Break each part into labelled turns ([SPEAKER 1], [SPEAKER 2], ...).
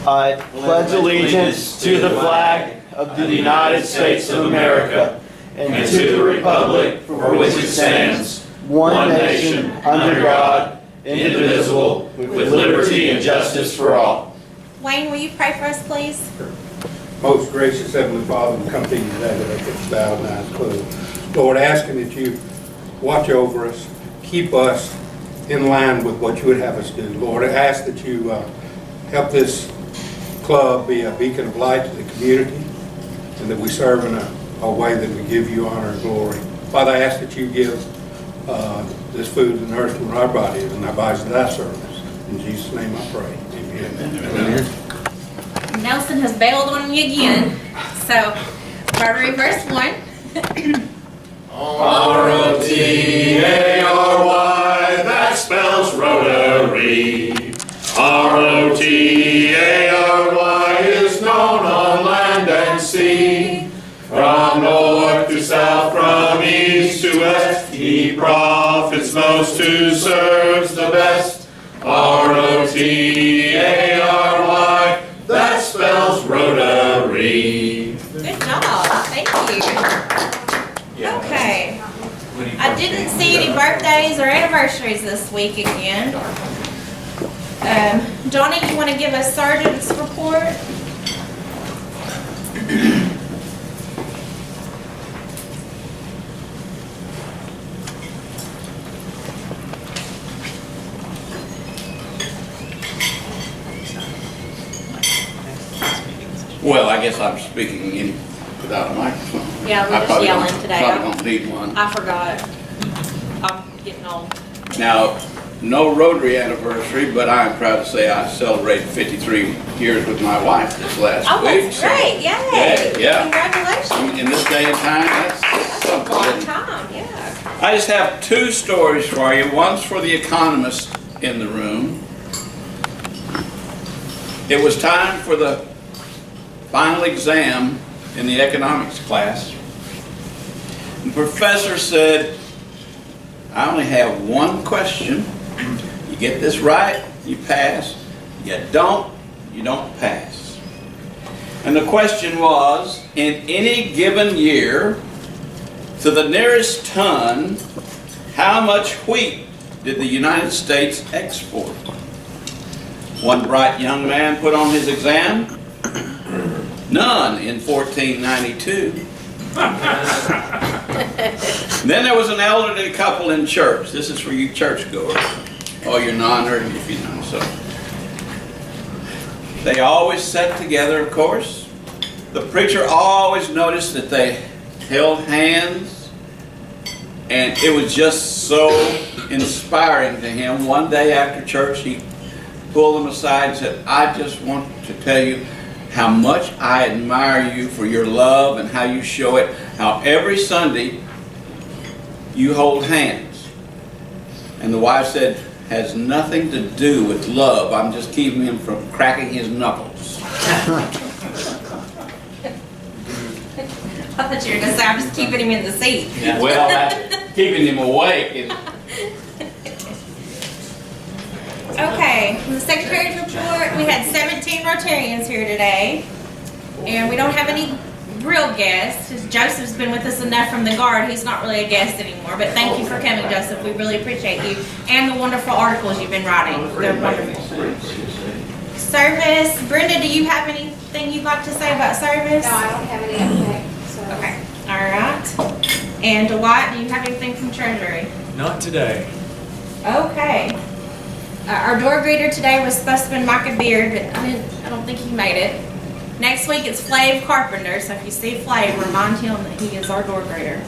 [SPEAKER 1] I pledge allegiance to the flag of the United States of America and to the republic for which it stands, one nation, under God, indivisible, with liberty and justice for all.
[SPEAKER 2] Wayne, will you pray for us, please?
[SPEAKER 3] Most gracious Heavenly Father, we come to you today with our bowed and eyes closed. Lord, asking that you watch over us, keep us in line with what you would have us do. Lord, I ask that you help this club be a beacon of light to the community, and that we serve in a way that we give you honor and glory. Father, I ask that you give this food and nourishment to our bodies and our bodies to thy service. In Jesus' name I pray. Amen. Amen.
[SPEAKER 2] Nelson has bailed on me again. So, Rotary verse 1.
[SPEAKER 4] R-O-T-A-R-Y, that spells Rotary. R-O-T-A-R-Y is known on land and sea. From north to south, from east to west, he profits most who serves the best. R-O-T-A-R-Y, that spells Rotary.
[SPEAKER 2] Good job. Thank you. Okay. I didn't see any birthdays or anniversaries this week again. Johnny, you want to give us Sergeant's report?
[SPEAKER 5] Well, I guess I'm speaking without a microphone.
[SPEAKER 2] Yeah, we're just yelling today.
[SPEAKER 5] Probably don't need one.
[SPEAKER 2] I forgot. I'm getting old.
[SPEAKER 5] Now, no Rotary anniversary, but I'm proud to say I celebrated 53 years with my wife this last
[SPEAKER 2] Oh,
[SPEAKER 5] week.
[SPEAKER 2] that's great. Yay.
[SPEAKER 5] Yeah.
[SPEAKER 2] Congratulations.
[SPEAKER 5] In this day and time, that's
[SPEAKER 2] That's a long
[SPEAKER 5] something.
[SPEAKER 2] time, yeah.
[SPEAKER 5] I just have two stories for you. One's for the economist in the room. It was time for the final exam in the economics class. The professor said, I only have one question. You get this right, you pass. You don't pass. And the question was, in any given year, to the nearest ton, how much wheat did the United States export? One bright young man put on his exam, none in 1492. Then there was an elderly couple in church. This is for you churchgoers, all your non-nerds, if you know so. They always sat together, of course. The preacher always noticed that they held hands, and it was just so inspiring to him. One day after church, he pulled them aside and said, I just want to tell you how much I admire you for your love and how you show it, how every Sunday you hold hands. And the wife said, has nothing to do with love. I'm just keeping him from cracking his knuckles.
[SPEAKER 2] I thought you were going to say, I'm just keeping him in the seat.
[SPEAKER 5] Well, keeping him awake.
[SPEAKER 2] Okay, the Secretary's report, we had 17 Rotarians here today, and we don't have any real guests. Joseph's been with us enough from the Guard, he's not really a guest anymore, but thank you for coming, Joseph, we really appreciate you, and the wonderful articles you've been writing, they're wonderful. Service, Brenda, do you have anything you'd like to say about service?
[SPEAKER 6] No, I don't have any update. So.
[SPEAKER 2] Okay, all right. And Dwight, do you have anything from Treasury?
[SPEAKER 7] Not today.
[SPEAKER 2] Okay. Our door greeter today was supposed to be Micah Beard, but I don't think he made it. Next week it's Flav Carpenter, so if you see Flav, remind him that he is our door greeter.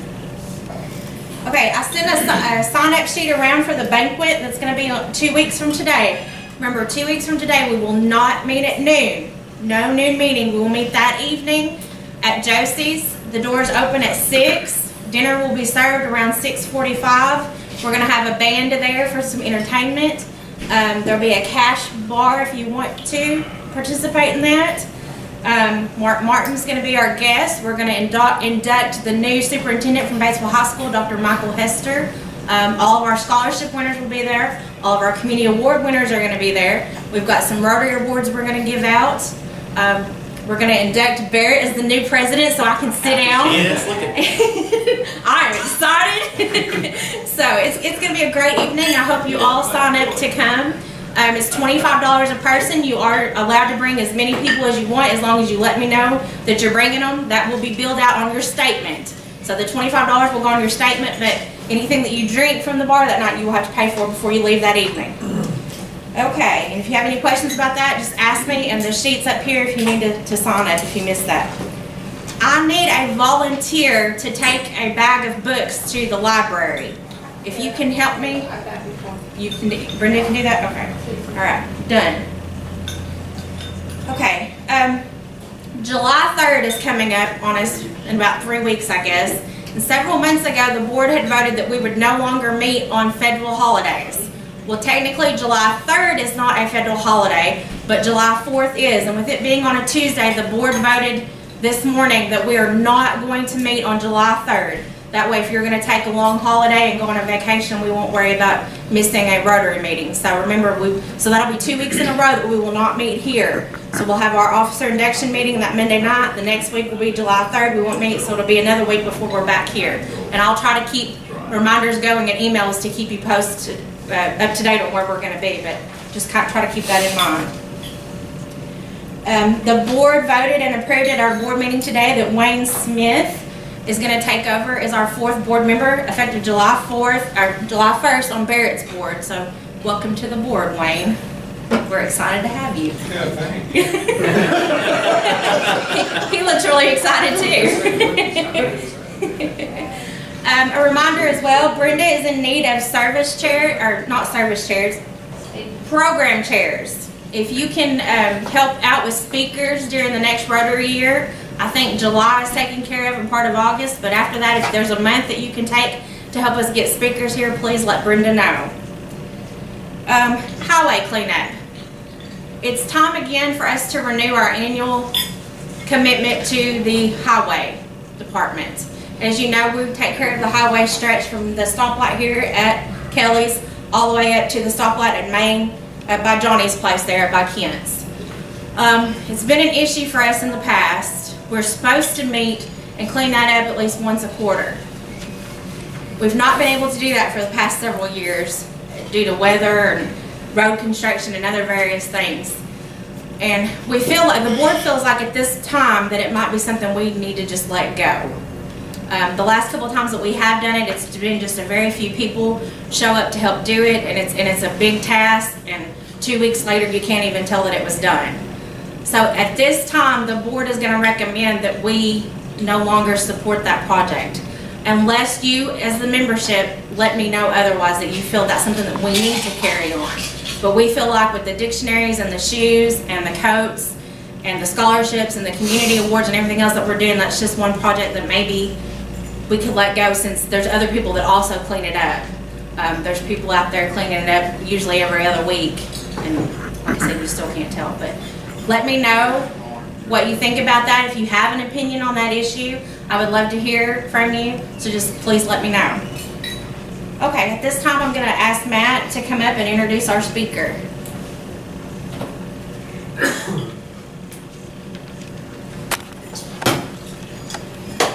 [SPEAKER 2] Okay, I sent a sign-up sheet around for the banquet that's going to be 2 weeks from today. Remember, 2 weeks from today we will not meet at noon. No noon meeting. We will meet that evening at Josie's. The doors open at 6. Dinner will be served around 6:45. We're going to have a band there for some entertainment. There'll be a cash bar if you want to participate in that. Mark Martin's going to be our guest. We're going to induct the new superintendent from Batesville High School, Dr. Michael Hester. All of our scholarship winners will be there. All of our community award winners are going to be there. We've got some Rotary awards we're going to give out. We're going to induct Barrett as the new president so I can sit down.
[SPEAKER 5] Yes, look at
[SPEAKER 2] I'm excited. So it's going to be a great evening. I hope you all sign up to come. It's $25 a person. You are allowed to bring as many people as you want as long as you let me know that you're bringing them. That will be billed out on your statement. So the $25 will go on your statement, but anything that you drink from the bar that night you will have to pay for before you leave that evening. Okay, and if you have any questions about that, just ask me, and the sheet's up here if you need to sign up if you missed that. I need a volunteer to take a bag of books to the library. If you can help me,
[SPEAKER 6] I've done it before.
[SPEAKER 2] you can, Brenda can do that? Okay, all right, done. Okay, July 3rd is coming up on us in about 3 weeks, I guess. And several months ago, the board had voted that we would no longer meet on federal holidays. Well, technically, July 3rd is not a federal holiday, but July 4th is. And with it being on a Tuesday, the board voted this morning that we are not going to meet on July 3rd. That way, if you're going to take a long holiday and go on a vacation, we won't worry about missing a Rotary meeting. So remember, so that'll be 2 weeks in a row that we will not meet here. So we'll have our officer induction meeting that Monday night. The next week will be July 3rd. We won't meet, so it'll be another week before we're back here. And I'll try to keep reminders going and emails to keep you posted, up to date on where we're going to be, but just kind of try to keep that in mind. The board voted and approved at our board meeting today that Wayne Smith is going to take over as our 4th board member effective July 1st on Barrett's board. So welcome to the board, Wayne. We're excited to have you.
[SPEAKER 3] Yeah, thanks.
[SPEAKER 2] He looks really excited too. A reminder as well, Brenda is in need of program chairs. If you can help out with speakers during the next Rotary year, I think July is taken care of and part of August, but after that, if there's a month that you can take to help us get speakers here, please let Brenda know. Highway cleanup. It's time again for us to renew our annual commitment to the highway department. As you know, we take care of the highway stretch from the stoplight here at Kelly's all the way up to the stoplight at Main by Johnny's place there by Kent's. It's been an issue for us in the past. We're supposed to meet and clean that up at least once a quarter. We've not been able to do that for the past several years due to weather and road construction and other various things. And we feel like, the board feels like at this time that it might be something we need to just let go. The last couple of times that we have done it, it's been just a very few people show up to help do it, and it's a big task, and 2 weeks later you can't even tell that it was done. So at this time, the board is going to recommend that we no longer support that project, unless you, as the membership, let me know otherwise, that you feel that's something that we need to carry on. But we feel like with the dictionaries and the shoes and the coats and the scholarships and the community awards and everything else that we're doing, that's just one project that maybe we could let go, since there's other people that also clean it up. There's people out there cleaning it up usually every other week, and like I said, you still can't tell. But let me know what you think about that. If you have an opinion on that issue, I would love to hear from you, so just please let me know. Okay, at this time I'm going to ask Matt to come up and introduce our speaker.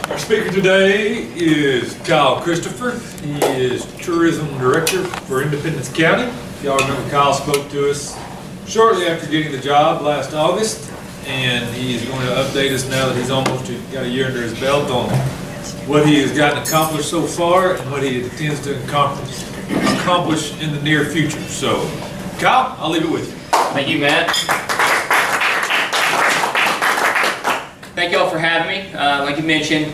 [SPEAKER 7] Our speaker today is Kyle Christopher. He is Tourism Director for Independence County. If y'all remember, Kyle spoke to us shortly after getting the job last August, and he is going to update us now that he's almost got a year under his belt on what he has gotten accomplished so far and what he intends to accomplish in the near future. So, Kyle, I'll leave it with you.
[SPEAKER 8] Thank you, Matt. Thank you all for having me. Like you mentioned,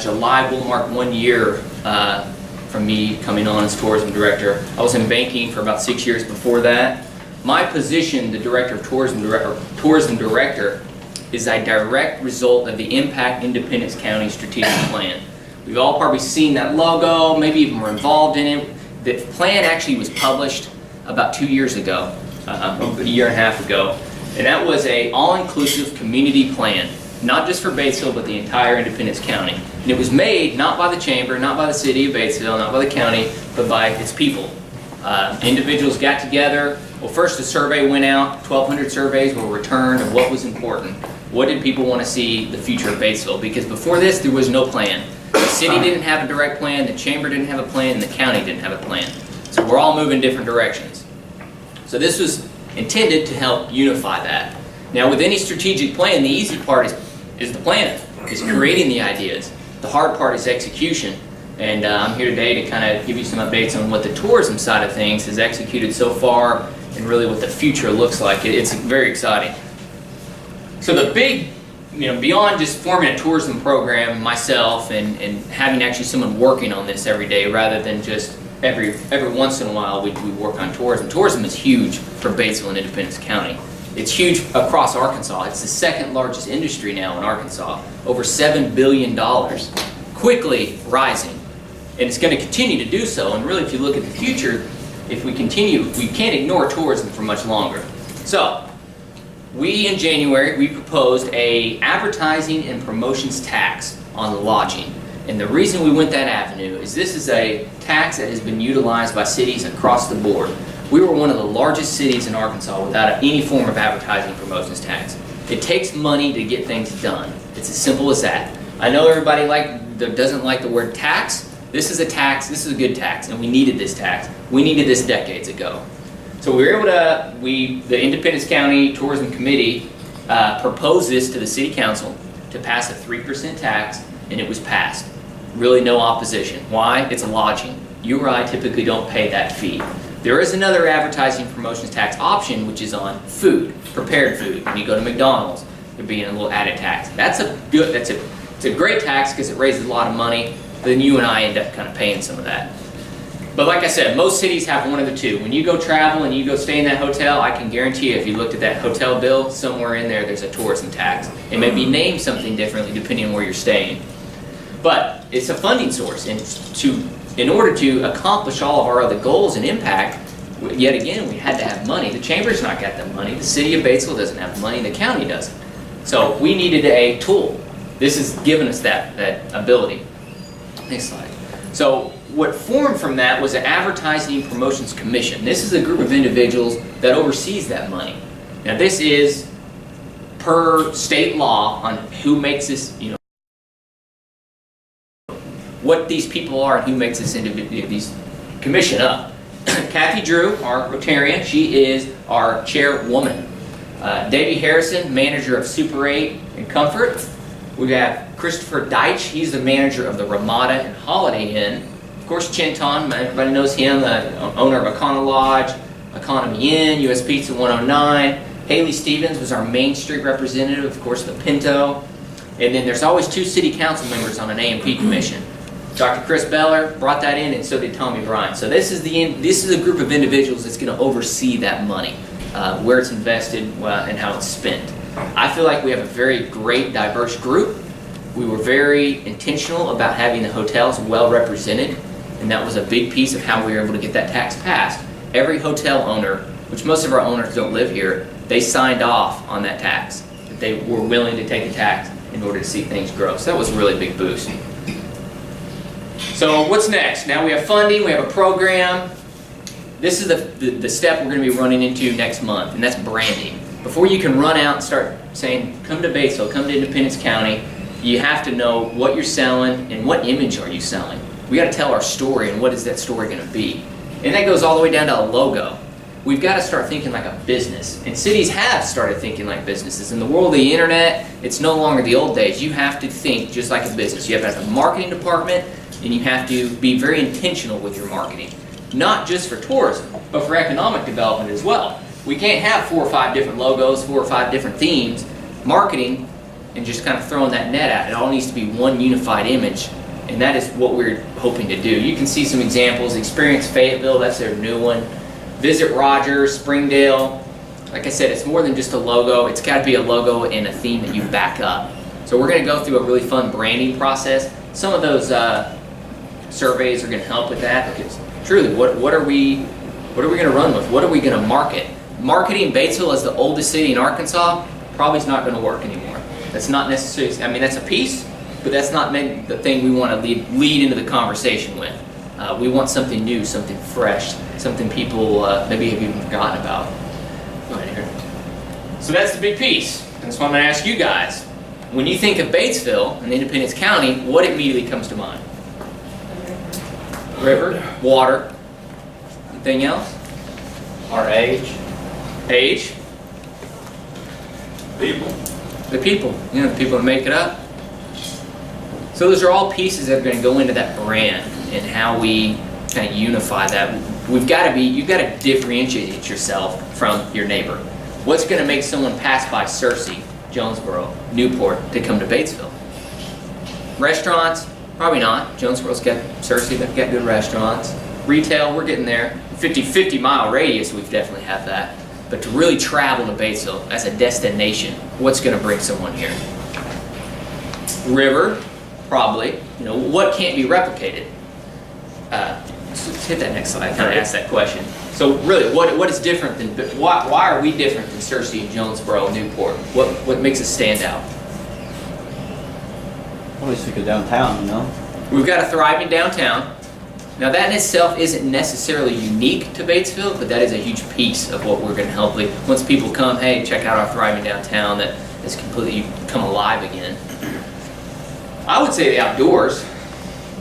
[SPEAKER 8] July will mark 1 year from me coming on as tourism director. I was in banking for about 6 years before that. My position, the director of tourism director, is a direct result of the Impact Independence County Strategic Plan. We've all probably seen that logo, maybe even were involved in it. The plan actually was published about 2 years ago, a year and a half ago, and that was an all-inclusive community plan. Not just for Batesville, but the entire Independence County. And it was made not by the chamber, not by the city of Batesville, not by the county, but by its people. Individuals got together. Well, first a survey went out. 1,200 surveys were returned of what was important. What did people want to see the future of Batesville? Because before this, there was no plan. The city didn't have a direct plan, the chamber didn't have a plan, and the county didn't have a plan. So we're all moving different directions. So this was intended to help unify that. Now, with any strategic plan, the easy part is the plan, is creating the ideas. The hard part is execution. And I'm here today to kind of give you some updates on what the tourism side of things has executed so far and really what the future looks like. It's very exciting. So the big, beyond just forming a tourism program myself and having actually someone working on this every day rather than just every once in a while we work on tourism. Tourism is huge for Batesville and Independence County. It's huge across Arkansas. It's the second largest industry now in Arkansas. Over $7 billion, quickly rising. And it's going to continue to do so. And really, if you look at the future, if we continue, we can't ignore tourism for much longer. So, in January, we proposed a advertising and promotions tax on lodging. And the reason we went that avenue is this is a tax that has been utilized by cities across the board. We were one of the largest cities in Arkansas without any form of advertising promotions tax. It takes money to get things done. It's as simple as that. I know everybody doesn't like the word tax. This is a tax, this is a good tax, and we needed this tax. We needed this decades ago. So we were able to, the Independence County Tourism Committee proposed this to the City Council to pass a 3% tax, and it was passed. Really no opposition. Why? It's lodging. You or I typically don't pay that fee. There is another advertising promotions tax option, which is on food, prepared food. When you go to McDonald's, there'd be a little added tax. It's a great tax because it raises a lot of money. Then you and I end up kind of paying some of that. But like I said, most cities have one of the two. When you go travel and you go stay in that hotel, I can guarantee you if you looked at that hotel bill, somewhere in there's a tourism tax. It may be named something differently depending on where you're staying. But it's a funding source. And in order to accomplish all of our other goals and impact, yet again, we had to have money. The chamber's not got the money. The city of Batesville doesn't have the money. The county doesn't. So we needed a tool. This has given us that ability. Next slide. So what formed from that was an Advertising and Promotions Commission. This is a group of individuals that oversees that money. Now this is per state law on who makes this, what these people are and who makes this commission up. Kathy Drew, our Rotarian, she is our chairwoman. Davey Harrison, manager of Super 8 and Comfort. We have Christopher Deitch, he's the manager of the Ramada and Holiday Inn. Of course, Chinton, everybody knows him, the owner of Econo Lodge, Economy Inn, US Pizza 109. Haley Stevens was our Main Street representative, of course, the Pinto. And then there's always 2 city council members on an A&P commission. Dr. Chris Beller brought that in, and so did Tommy Bryan. So this is a group of individuals that's going to oversee that money, where it's invested and how it's spent. I feel like we have a very great, diverse group. We were very intentional about having the hotels well represented, and that was a big piece of how we were able to get that tax passed. Every hotel owner, which most of our owners don't live here, they signed off on that tax. They were willing to take a tax in order to see things grow. So that was a really big boost. So what's next? Now we have funding, we have a program. This is the step we're going to be running into next month, and that's branding. Before you can run out and start saying, come to Batesville, come to Independence County, you have to know what you're selling and what image are you selling. We got to tell our story, and what is that story going to be? And that goes all the way down to a logo. We've got to start thinking like a business. And cities have started thinking like businesses. In the world of the internet, it's no longer the old days. You have to think just like a business. You have to have a marketing department, and you have to be very intentional with your marketing. Not just for tourism, but for economic development as well. We can't have 4 or 5 different logos, 4 or 5 different themes, marketing, and just kind of throwing that net out. It all needs to be one unified image, and that is what we're hoping to do. You can see some examples. Experience Fayetteville, that's their new one. Visit Rogers, Springdale. Like I said, it's more than just a logo. It's got to be a logo and a theme that you back up. So we're going to go through a really fun branding process. Some of those surveys are going to help with that, because truly, what are we going to run with? What are we going to market? Marketing Batesville as the oldest city in Arkansas probably is not going to work anymore. That's not necessarily, I mean, that's a piece, but that's not the thing we want to lead into the conversation with. We want something new, something fresh, something people maybe have even forgotten about. Go ahead here. So that's the big piece. That's what I'm going to ask you guys. When you think of Batesville and Independence County, what immediately comes to mind? River, water, anything else?
[SPEAKER 1] Our age.
[SPEAKER 8] Age,
[SPEAKER 4] People.
[SPEAKER 8] the people, you know, the people that make it up. So those are all pieces that are going to go into that brand and how we kind of unify that. You've got to differentiate yourself from your neighbor. What's going to make someone pass by Searcy, Jonesboro, Newport to come to Batesville? Restaurants? Probably not. Jonesboro's got Searcy, they've got good restaurants. Retail, we're getting there. 50 mile radius, we've definitely have that. But to really travel to Batesville as a destination, what's going to bring someone here? River, probably. You know, what can't be replicated? Let's hit that next slide. I kind of asked that question. So really, what is different than, why are we different than Searcy and Jonesboro and Newport? What makes us stand out?
[SPEAKER 1] Always think of downtown, you know?
[SPEAKER 8] We've got a thriving downtown. Now that in itself isn't necessarily unique to Batesville, but that is a huge piece of what we're going to help with. Once people come, hey, check out our thriving downtown that has completely come alive again. I would say the outdoors.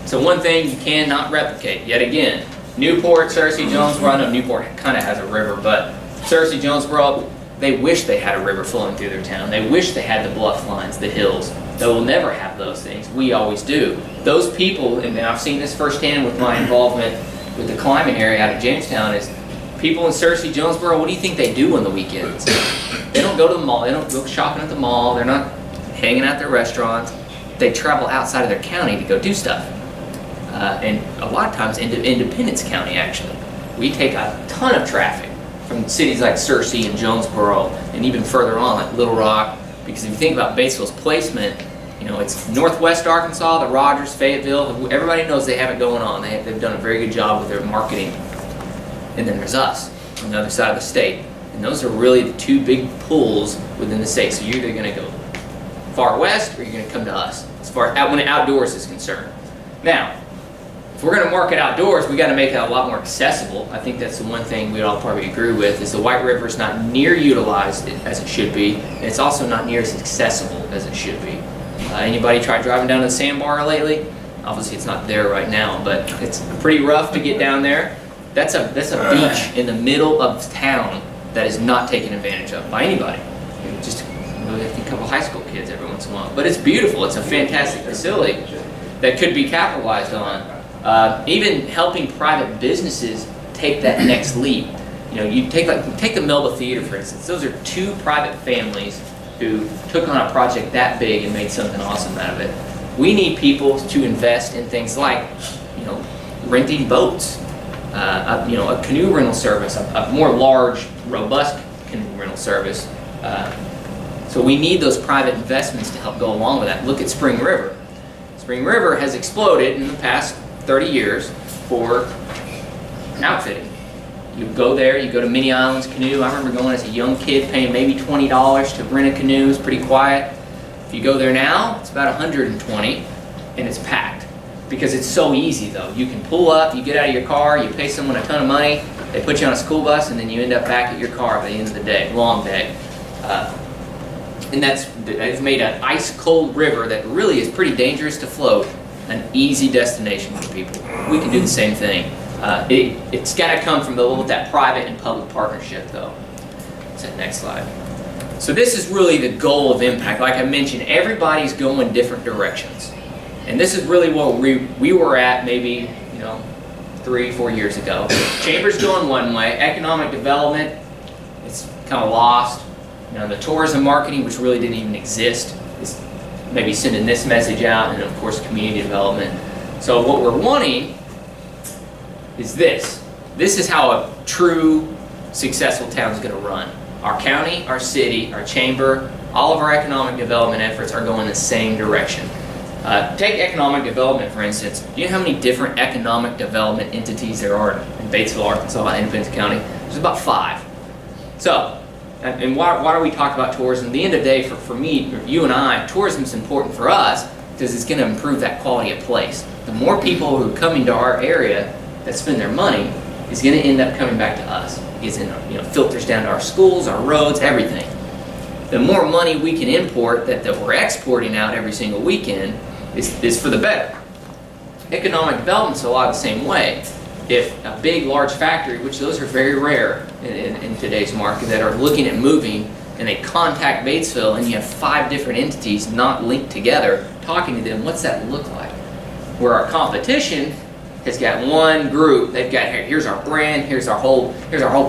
[SPEAKER 8] So one thing you cannot replicate, yet again. Newport, Searcy, Jonesboro, I know Newport kind of has a river, but Searcy, Jonesboro, they wish they had a river flowing through their town. They wish they had the bluff lines, the hills. They will never have those things. We always do. Those people, and I've seen this firsthand with my involvement with the climbing area out of Jamestown, is people in Searcy, Jonesboro, what do you think they do on the weekends? They don't go to the mall. They don't go shopping at the mall. They're not hanging out at their restaurants. They travel outside of their county to go do stuff. And a lot of times into Independence County, actually. We take a ton of traffic from cities like Searcy and Jonesboro and even further on, like Little Rock, because if you think about Batesville's placement, you know, it's northwest Arkansas, the Rogers, Fayetteville. Everybody knows they have it going on. They've done a very good job with their marketing. And then there's us on the other side of the state. And those are really the two big pulls within the state. So you're either going to go far west or you're going to come to us as far as when outdoors is concerned. Now, if we're going to market outdoors, we got to make it a lot more accessible. I think that's the one thing we'd all probably agree with, is the White River is not near utilized as it should be, and it's also not near as accessible as it should be. Anybody tried driving down to the Sandbar lately? Obviously it's not there right now, but it's pretty rough to get down there. That's a beach in the middle of town that is not taken advantage of by anybody. Just really, I think a couple high school kids every once in a while. But it's beautiful. It's a fantastic facility that could be capitalized on. Even helping private businesses take that next leap. You know, you take the Melba Theater, for instance. Those are two private families who took on a project that big and made something awesome out of it. We need people to invest in things like, you know, renting boats, you know, a canoe rental service, a more large, robust canoe rental service. So we need those private investments to help go along with that. Look at Spring River. Spring River has exploded in the past 30 years for outfitting. You go there, you go to Many Islands Canoe. I remember going as a young kid, paying maybe $20 to rent a canoe. It's pretty quiet. If you go there now, it's about $120, and it's packed. Because it's so easy though. You can pull up, you get out of your car, you pay someone a ton of money, they put you on a school bus, and then you end up back at your car by the end of the day, long day. And that's made an ice-cold river that really is pretty dangerous to float an easy destination for people. We can do the same thing. It's got to come from that private and public partnership, though. That's that next slide. So this is really the goal of impact. Like I mentioned, everybody's going different directions, and this is really what we were at maybe 3-4 years ago. Chamber's going one way. Economic development, it's kind of lost. The tourism marketing, which really didn't even exist, is maybe sending this message out, and of course community development. So what we're wanting is this. This is how a true successful town is going to run. Our county, our city, our chamber, all of our economic development efforts are going the same direction. Take economic development, for instance. Do you know how many different economic development entities there are in Batesville, Arkansas, Independence County? There's about 5. So, and why do we talk about tourism? At the end of the day, for me, for you and I, tourism is important for us, because it's going to improve that quality of place. The more people who are coming to our area that spend their money is going to end up coming back to us. It gets in, filters down to our schools, our roads, everything. The more money we can import that we're exporting out every single weekend is for the better. Economic development's a lot the same way. If a big, large factory, which those are very rare in today's market, that are looking at moving, and they contact Batesville, and you have 5 different entities not linked together, talking to them, what's that look like? Where our competition has got one group, they've got, here's our brand, here's our whole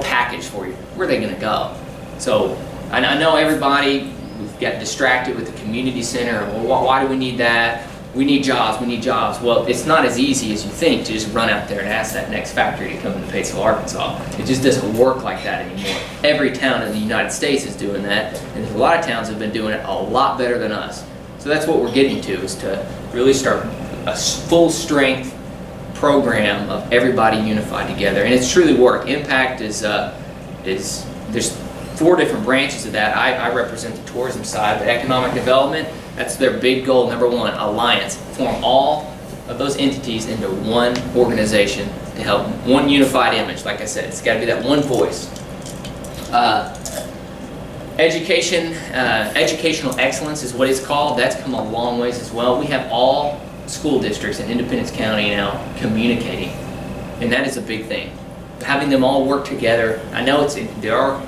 [SPEAKER 8] package for you. Where are they going to go? So I know everybody got distracted with the community center. Well, why do we need that? We need jobs, we need jobs. Well, it's not as easy as you think to just run out there and ask that next factory to come into Batesville, Arkansas. It just doesn't work like that anymore. Every town in the United States is doing that, and a lot of towns have been doing it a lot better than us. So that's what we're getting to, is to really start a full strength program of everybody unified together. And it's truly worked. Impact is there's 4 different branches of that. I represent the tourism side, but economic development, that's their big goal. Number 1, alliance. Form all of those entities into one organization to help one unified image. Like I said, it's got to be that one voice. Educational excellence is what it's called. That's come a long ways as well. We have all school districts in Independence County now communicating, and that is a big thing. Having them all work together. I know there are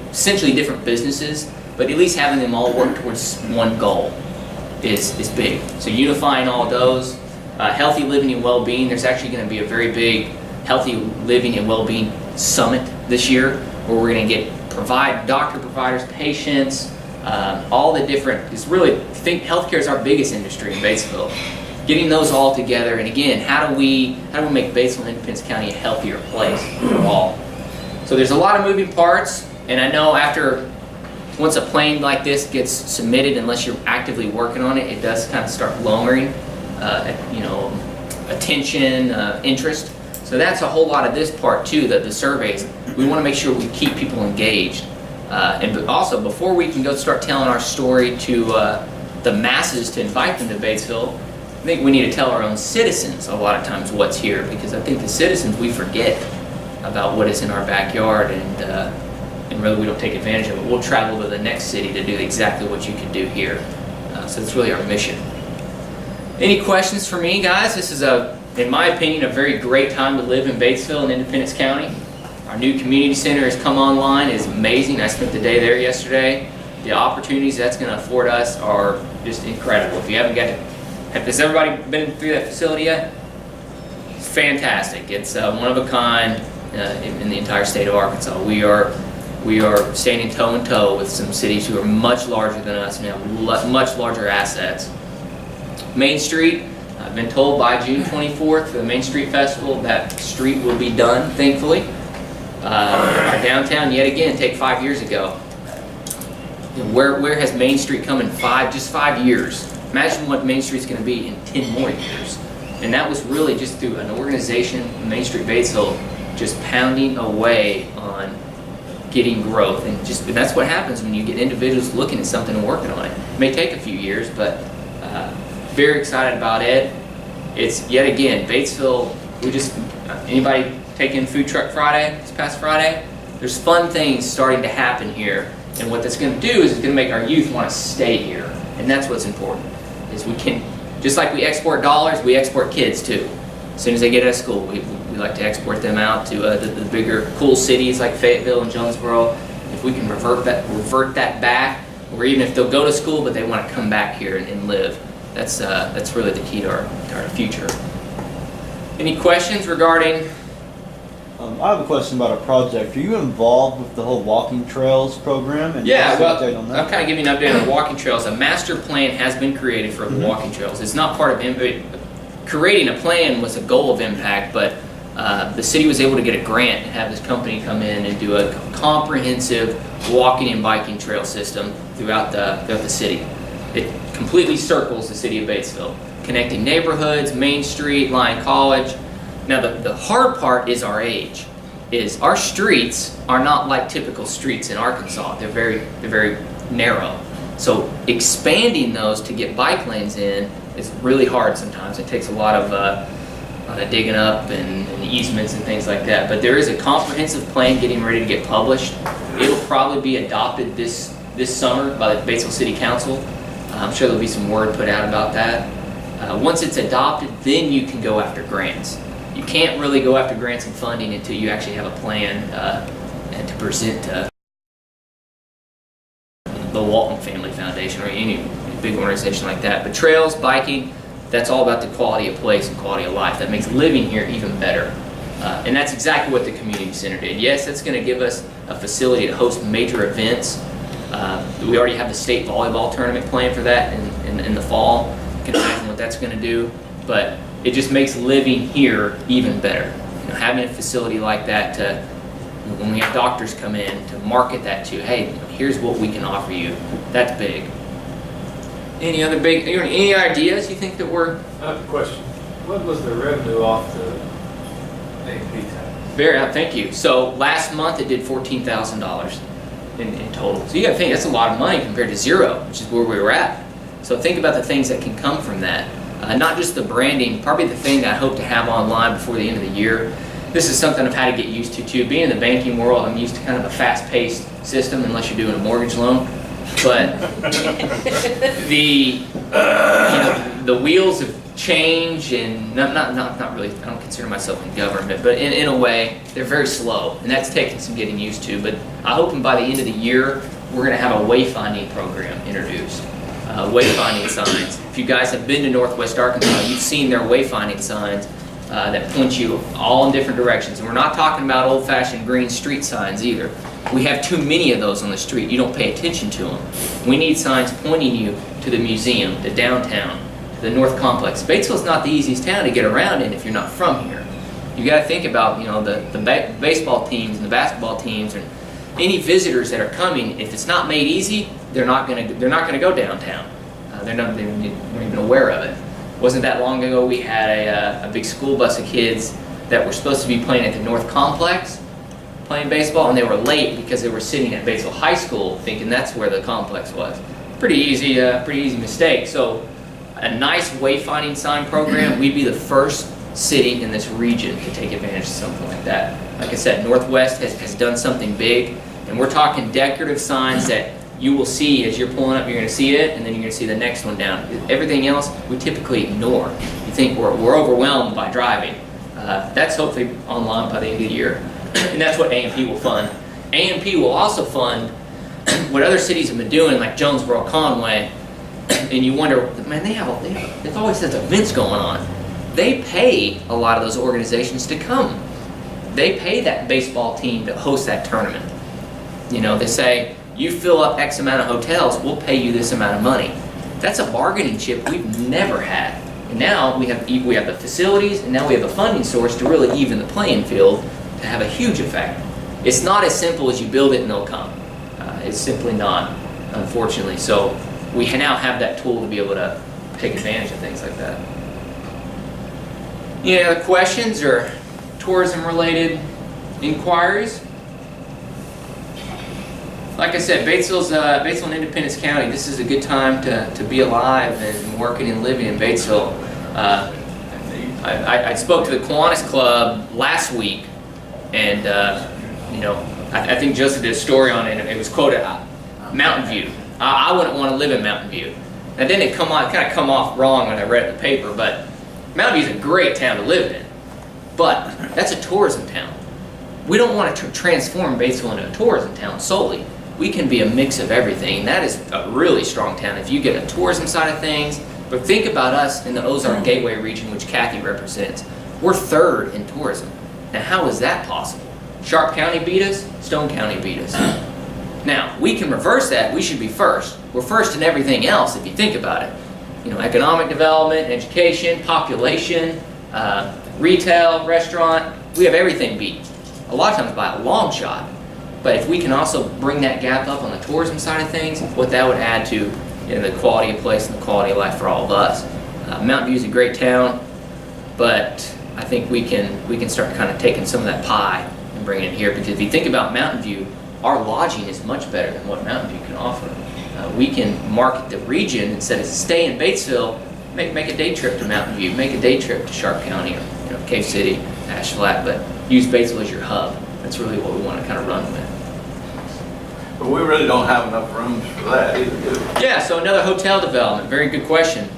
[SPEAKER 8] essentially different businesses, but at least having them all work towards one goal is big. So unifying all of those, healthy living and well-being. There's actually going to be a very big healthy living and well-being summit this year, where we're going to get doctor providers, patients, all the different. It's really, I think healthcare is our biggest industry in Batesville. Getting those all together, and again, how do we make Batesville and Independence County a healthier place for all? So there's a lot of moving parts, and I know once a plan like this gets submitted, unless you're actively working on it, it does kind of start lowering, attention, interest. So that's a whole lot of this part too, the surveys. We want to make sure we keep people engaged, but also before we can go start telling our story to the masses to invite them to Batesville, I think we need to tell our own citizens a lot of times what's here, because I think the citizens, we forget about what is in our backyard, and really we don't take advantage of it. We'll travel to the next city to do exactly what you can do here. So it's really our mission. Any questions for me, guys? This is, in my opinion, a very great time to live in Batesville and Independence County. Our new community center has come online. It's amazing. I spent the day there yesterday. The opportunities that's going to afford us are just incredible. If you haven't has everybody been through that facility yet? It's fantastic. It's one of a kind in the entire state of Arkansas. We are standing toe in toe with some cities who are much larger than us and have much larger assets. Main Street, I've been told by June 24th for the Main Street Festival that street will be done, thankfully. Our downtown, yet again, take 5 years ago. Where has Main Street come in just 5 years? Imagine what Main Street's going to be in 10 more years. And that was really just through an organization, Main Street Batesville, just pounding away on getting growth. And that's what happens when you get individuals looking at something and working on it. It may take a few years, but very excited about it. It's, yet again, Batesville, anybody taking Food Truck Friday, this past Friday? There's fun things starting to happen here. And what that's going to do is it's going to make our youth want to stay here. And that's what's important, is we can, just like we export dollars, we export kids too. As soon as they get out of school, we like to export them out to the bigger, cool cities like Fayetteville and Jonesboro. If we can revert that back, or even if they'll go to school but they want to come back here and live, that's really the key to our future. Any questions regarding?
[SPEAKER 1] I have a question about a project. Are you involved with the whole walking trails program? And
[SPEAKER 8] Yeah, well,
[SPEAKER 1] update on that?
[SPEAKER 8] I'll kind of give you an update on the walking trails. A master plan has been created for the walking trails. It's not part of creating a plan was a goal of Impact, but the city was able to get a grant and have this company come in and do a comprehensive walking and biking trail system throughout the city. It completely circles the city of Batesville, connecting neighborhoods, Main Street, Lyon College. Now the hard part is our age. Our streets are not like typical streets in Arkansas. They're very narrow. So expanding those to get bike lanes in It's really hard sometimes. It takes a lot of digging up and easements and things like that. But there is a comprehensive plan getting ready to get published. It'll probably be adopted this summer by the Batesville City Council. I'm sure there'll be some word put out about that. Once it's adopted, then you can go after grants. You can't really go after grants and funding until you actually have a plan and to present to the Walton Family Foundation or any big organization like that. But trails, biking, that's all about the quality of place and quality of life. That makes living here even better. And that's exactly what the community center did. Yes, that's going to give us a facility to host major events. We already have the state volleyball tournament planned for that in the fall. You can imagine what that's going to do. But it just makes living here even better. You know, having a facility like that to, when we have doctors come in, to market that to, hey, here's what we can offer you. That's big. Any ideas you think that we're?
[SPEAKER 7] I have a question. What was the revenue off the A&P tax?
[SPEAKER 8] Very, thank you. So last month it did $14,000 in total. So you got to think that's a lot of money compared to zero, which is where we were at. So think about the things that can come from that. Not just the branding, probably the thing that I hope to have online before the end of the year. This is something I've had to get used to too. Being in the banking world, I'm used to kind of a fast-paced system unless you're doing a mortgage loan. But the wheels of change, and not really, I don't consider myself in government, but in a way, they're very slow, and that's taking some getting used to. But I hope by the end of the year, we're going to have a wayfinding program introduced. Wayfinding signs. If you guys have been to Northwest Arkansas, you've seen their wayfinding signs that point you all in different directions. And we're not talking about old-fashioned green street signs either. We have too many of those on the street. You don't pay attention to them. We need signs pointing you to the museum, to downtown, to the North Complex. Batesville's not the easiest town to get around in if you're not from here. You got to think about, the baseball teams and the basketball teams and any visitors that are coming. If it's not made easy, they're not going to go downtown. They're not even aware of it. Wasn't that long ago we had a big school bus of kids that were supposed to be playing at the North Complex, playing baseball, and they were late because they were sitting at Batesville High School thinking that's where the complex was. Pretty easy mistake. So a nice wayfinding sign program, we'd be the first city in this region to take advantage of something like that. Like I said, Northwest has done something big, and we're talking decorative signs that you will see as you're pulling up. You're going to see it, and then you're going to see the next one down. Everything else we typically ignore. You think we're overwhelmed by driving. That's hopefully online by the end of the year, and that's what A&P will fund. A&P will also fund what other cities have been doing, like Jonesboro, Conway, and you wonder, man, it always has events going on. They pay a lot of those organizations to come. They pay that baseball team to host that tournament. They say, you fill up X amount of hotels, we'll pay you this amount of money. That's a bargaining chip we've never had. And now we have the facilities, and now we have a funding source to really even the playing field to have a huge effect. It's not as simple as you build it and they'll come. It's simply not, unfortunately. So we now have that tool to be able to take advantage of things like that. Any other questions or tourism-related inquiries? Like I said, Batesville and Independence County, this is a good time to be alive and working and living in Batesville. I spoke to the Kiwanis Club last week, and I think Joseph did a story on it, and it was quoted, Mountain View. I wouldn't want to live in Mountain View. Now, didn't it come off wrong when I read it in the paper, but Mountain View is a great town to live in, but that's a tourism town. We don't want to transform Batesville into a tourism town solely. We can be a mix of everything. That is a really strong town if you get a tourism side of things. But think about us in the Ozark Gateway region, which Kathy represents. We're third in tourism. Now, how is that possible? Sharp County beat us, Stone County beat us. Now, we can reverse that. We should be first. We're first in everything else if you think about it. Economic development, education, population, retail, restaurant. We have everything beat. A lot of times by a long shot. But if we can also bring that gap up on the tourism side of things, what that would add to the quality of place and the quality of life for all of us. Mountain View is a great town, but I think we can start kind of taking some of that pie and bringing it here. Because if you think about Mountain View, our lodging is much better than what Mountain View can offer. We can market the region instead of stay in Batesville. make a day trip to Mountain View, make a day trip to Sharp County or Cave City, Ash Flat, but use Batesville as your hub. That's really what we want to kind of run with.
[SPEAKER 4] But we really don't have enough rooms for that either, do we?
[SPEAKER 8] Yeah, so another hotel development, very good question.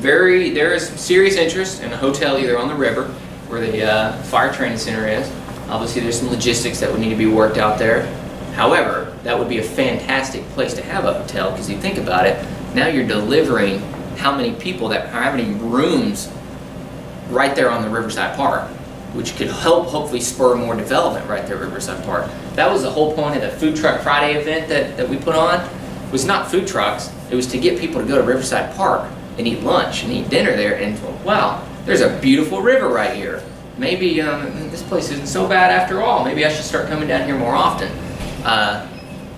[SPEAKER 8] There is some serious interest in a hotel either on the river, where the fire training center is. Obviously there's some logistics that would need to be worked out there. However, that would be a fantastic place to have a hotel, because you think about it, now you're delivering how many people that are having rooms right there on the Riverside Park, which could help hopefully spur more development right there at Riverside Park. That was the whole point of the Food Truck Friday event that we put on, was not food trucks, it was to get people to go to Riverside Park and eat lunch and eat dinner there and, wow, there's a beautiful river right here. Maybe this place isn't so bad after all. Maybe I should start coming down here more often.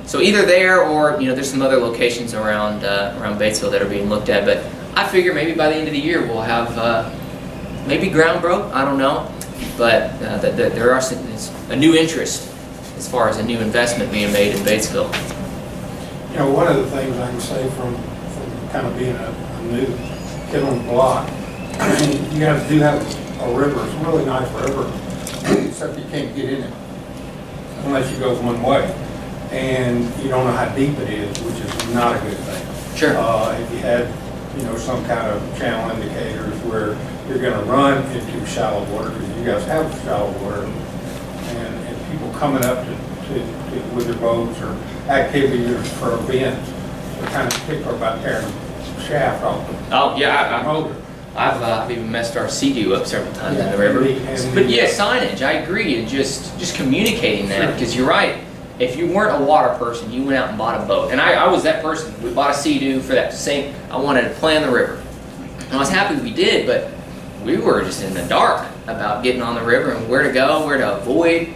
[SPEAKER 8] So either there or there's some other locations around Batesville that are being looked at. But I figure maybe by the end of the year we'll have maybe ground broke. I don't know, but there are a new interest as far as a new investment being made in Batesville.
[SPEAKER 3] One of the things I can say from kind of being a new kid on the block, you guys do have a river. It's a really nice river, except you can't get in it unless you go one way. And you don't know how deep it is, which is not a good thing.
[SPEAKER 8] Sure.
[SPEAKER 3] If you had, some kind of channel indicators where you're going to run into shallow water, because you guys have shallow water, and people coming up with their boats or activities for events, they kind of pick about tearing the shaft off the
[SPEAKER 8] Oh yeah,
[SPEAKER 3] motor.
[SPEAKER 8] I've even messed our Sea-Doo up several times in the river. But yeah, signage, I agree, and just communicating that, because you're right. If you weren't a water person, you went out and bought a boat. And I was that person. We bought a Sea-Doo for that same, I wanted to play on the river. And I was happy we did, but we were just in the dark about getting on the river and where to go, where to avoid.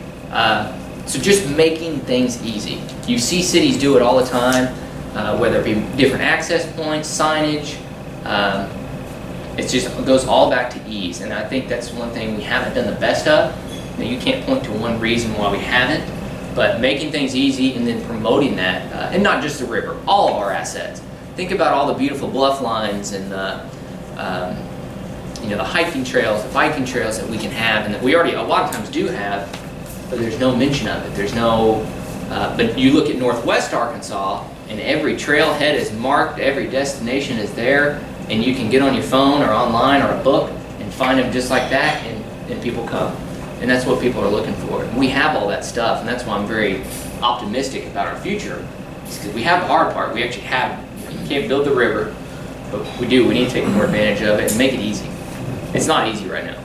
[SPEAKER 8] So just making things easy. You see cities do it all the time, whether it be different access points, signage. It goes all back to ease. And I think that's one thing we haven't done the best of. Now, you can't point to one reason why we haven't. But making things easy and then promoting that, and not just the river, all of our assets. Think about all the beautiful bluff lines and the hiking trails, the biking trails that we can have, and that we already a lot of times do have, but there's no mention of it. There's no, but you look at Northwest Arkansas, and every trailhead is marked, every destination is there, and you can get on your phone or online or a book and find them just like that, and people come. And that's what people are looking for. And we have all that stuff, and that's why I'm very optimistic about our future. Because we have the hard part. We actually have, you can't build the river, but we do. We need to take more advantage of it and make it easy. It's not easy right now.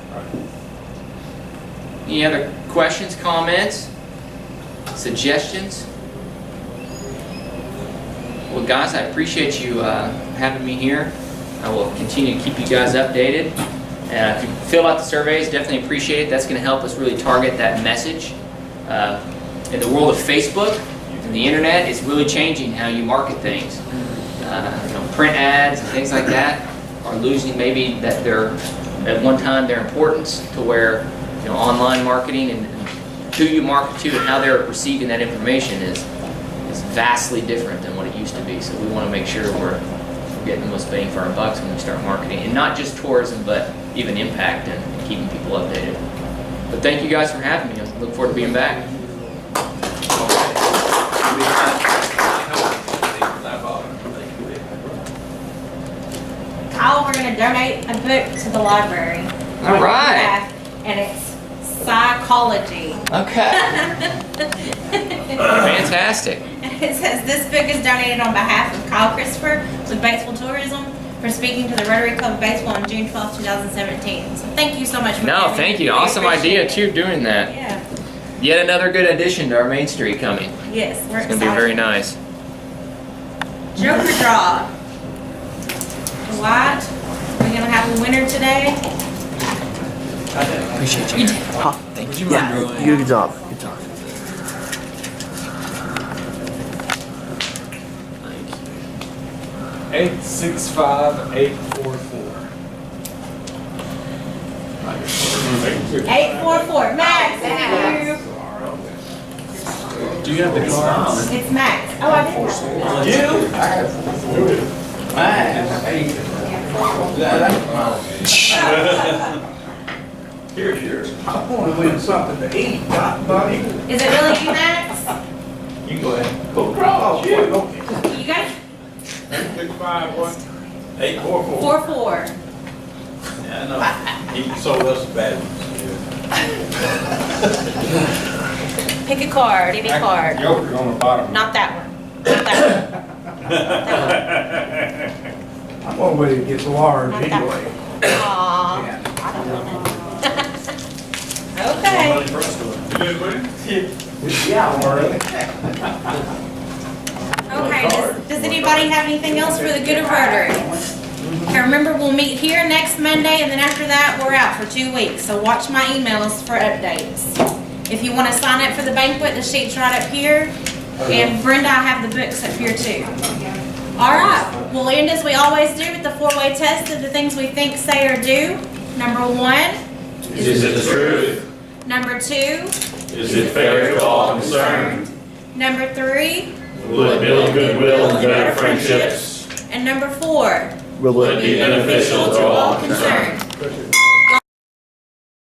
[SPEAKER 8] Any other questions, comments, suggestions? Well, guys, I appreciate you having me here. I will continue to keep you guys updated. And if you fill out the surveys, definitely appreciate it. That's going to help us really target that message. In the world of Facebook and the internet, it's really changing how you market things. Print ads and things like that are losing maybe that at one time their importance, to where online marketing and who you market to and how they're receiving that information is vastly different than what it used to be. So we want to make sure we're getting the most bang for our bucks when we start marketing, and not just tourism, but even impact and keeping people updated. But thank you guys for having me. I look forward to being back.
[SPEAKER 2] Kyle, we're going to donate a book to the library.
[SPEAKER 8] All right.
[SPEAKER 2] And it's psychology.
[SPEAKER 8] Okay. Fantastic.
[SPEAKER 2] It says this book is donated on behalf of Kyle Christopher with Batesville Tourism for speaking to the Rotary Club of Batesville on June 12, 2017. So thank you so much for
[SPEAKER 8] No, thank you.
[SPEAKER 2] We
[SPEAKER 8] Awesome
[SPEAKER 2] appreciate
[SPEAKER 8] idea
[SPEAKER 2] it.
[SPEAKER 8] too, doing that.
[SPEAKER 2] Yeah.
[SPEAKER 8] Yet another good addition to our Main Street coming.
[SPEAKER 2] Yes, we're
[SPEAKER 8] It's
[SPEAKER 2] excited.
[SPEAKER 8] going to be very nice.
[SPEAKER 2] Joker draw. Dwight, we're going to have a winner today.
[SPEAKER 8] Appreciate you. Thank you.
[SPEAKER 1] Yeah, good job. Good job.
[SPEAKER 7] 865844.
[SPEAKER 2] 844. Max, thank you.
[SPEAKER 7] Do you have the cards?
[SPEAKER 2] It's Max. Oh, I did.
[SPEAKER 5] You?
[SPEAKER 4] Here's yours.
[SPEAKER 9] I want to win something to eat, buddy.
[SPEAKER 2] Is it really you, Max?
[SPEAKER 4] You go ahead. Go across, you.
[SPEAKER 2] You guys?
[SPEAKER 9] 6-5, what?
[SPEAKER 4] 844.
[SPEAKER 2] 4-4.
[SPEAKER 4] Yeah, I know. He sold us a bad one.
[SPEAKER 2] Pick a card, any card.
[SPEAKER 3] Joker's on the bottom.
[SPEAKER 2] Not that one. Not that
[SPEAKER 9] I'm gonna wait to get large
[SPEAKER 2] Not that
[SPEAKER 9] anyway.
[SPEAKER 2] one. Aw, I don't know. Okay.
[SPEAKER 4] Money for us to win.
[SPEAKER 7] You good, buddy?
[SPEAKER 9] Yeah, already.
[SPEAKER 2] Okay, does anybody have anything else for the good of Rotary? Okay, remember, we'll meet here next Monday, and then after that, we're out for 2 weeks, so watch my emails for updates. If you want to sign up for the banquet, the sheet's right up here, and Brenda, I have the books up here too. All right, we'll end as we always do with the 4-way test of the things we think, say, or do. Number 1.
[SPEAKER 4] Is it the truth?
[SPEAKER 2] Number 2.
[SPEAKER 4] Is it fair to all concerned?
[SPEAKER 2] Number 3.
[SPEAKER 4] Will it build goodwill and better friendships?
[SPEAKER 2] And number 4.
[SPEAKER 1] Will
[SPEAKER 4] Will it be beneficial to all concerned?
[SPEAKER 2] concerned.